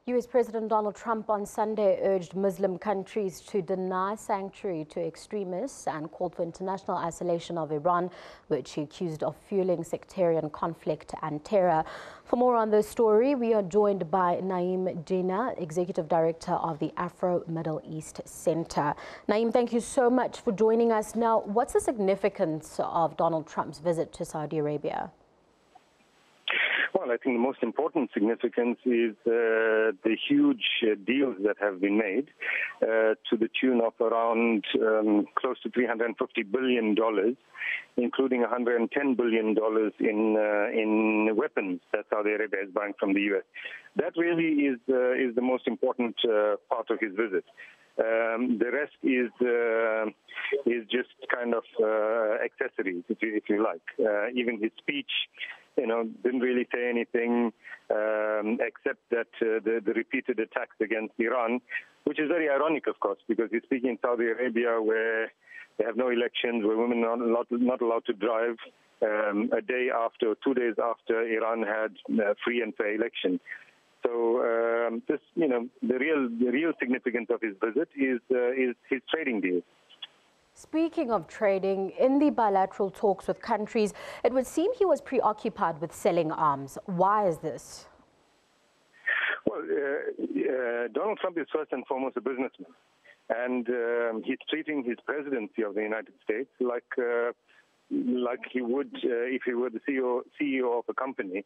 US President Donald Trump on Sunday urged Muslim countries to deny sanctuary to extremists and called for international isolation of Iran, which he accused of fueling sectarian conflict and terror. For more on this story, we are joined by Na'eem Jeenah, Executive Director of the Afro-Middle East Centre. Na'eem, thank you so much for joining us. Now, what's the significance of Donald Trump's visit to Saudi Arabia? Well, I think the most important significance is the huge deals that have been made to the tune of around close to $350 billion, including $110 billion in weapons that Saudi Arabia is buying from the U.S. That really is the most important part of his visit. The rest is just kind of accessories, if you like. Even his speech, didn't really say anything except that the repeated attacks against Iran, which is very ironic, of course, because he's speaking in Saudi Arabia where they have no elections, where women are not allowed to drive, a day after, 2 days after Iran had free and fair elections. So the real significance of his visit is his trading deals. Speaking of trading, in the bilateral talks with countries, it would seem he was preoccupied with selling arms. Why is this? Well, Donald Trump is first and foremost a businessman, and he's treating his presidency of the United States like he would if he were the CEO of a company.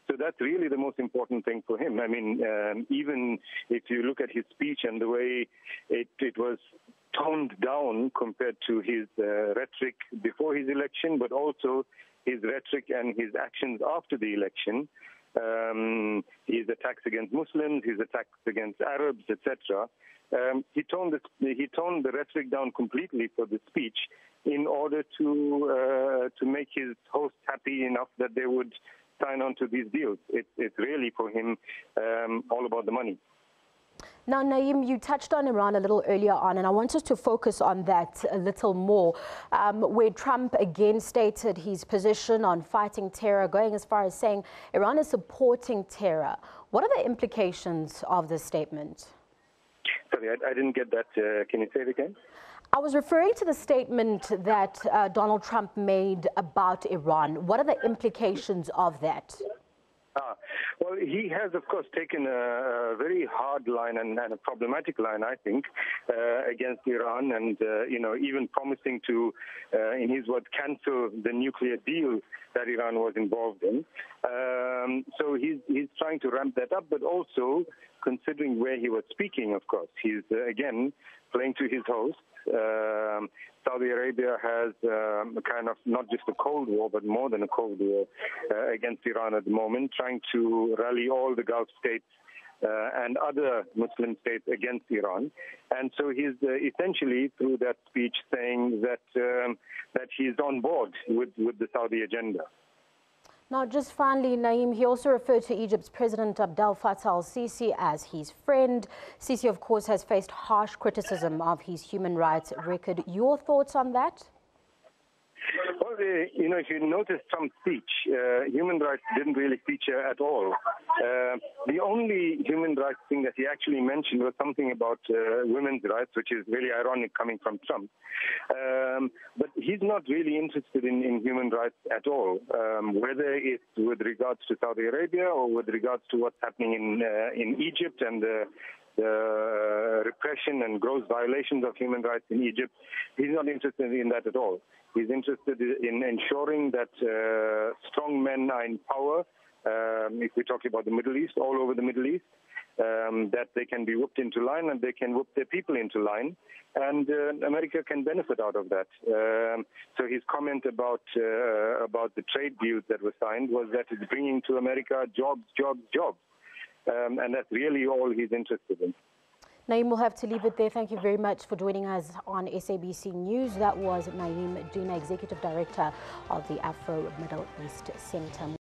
So that's really the most important thing for him. I mean, even if you look at his speech and the way it was toned down compared to his rhetoric before his election, but also his rhetoric and his actions after the election, his attacks against Muslims, his attacks against Arabs, etc. He toned the rhetoric down completely for the speech in order to make his hosts happy enough that they would sign on to these deals. It's really for him all about the money. Now, Na'eem, you touched on Iran a little earlier on, and I want us to focus on that a little more, where Trump again stated his position on fighting terror, going as far as saying Iran is supporting terror. What are the implications of this statement? Sorry, I didn't get that. Can you say it again? I was referring to the statement that Donald Trump made about Iran. What are the implications of that? Well, he has, of course, taken a very hard line and a problematic line, I think, against Iran, and even promising to, in his words, cancel the nuclear deal that Iran was involved in. So he's trying to ramp that up, but also considering where he was speaking, of course. He's, again, playing to his hosts. Saudi Arabia has kind of not just a Cold War, but more than a Cold War against Iran at the moment, trying to rally all the Gulf states and other Muslim states against Iran. And so he's essentially, through that speech, saying that he's on board with the Saudi agenda. Now, just finally, Na'eem, he also referred to Egypt's President Abdel Fattah al-Sisi as his friend. Sisi, of course, has faced harsh criticism of his human rights record. Your thoughts on that? Well, if you notice Trump's speech, human rights didn't really feature at all. The only human rights thing that he actually mentioned was something about women's rights, which is really ironic coming from Trump. But he's not really interested in human rights at all, whether it's with regards to Saudi Arabia or with regards to what's happening in Egypt and the repression and gross violations of human rights in Egypt. He's not interested in that at all. He's interested in ensuring that strong men are in power, if we're talking about the Middle East, all over the Middle East, that they can be whipped into line and they can whip their people into line, and America can benefit out of that. So his comment about the trade deals that were signed was that it's bringing to America jobs, jobs, jobs. And that's really all he's interested in. Na'eem, we'll have to leave it there. Thank you very much for joining us on SABC News. That was Na'eem Jeenah, Executive Director of the Afro-Middle East Centre.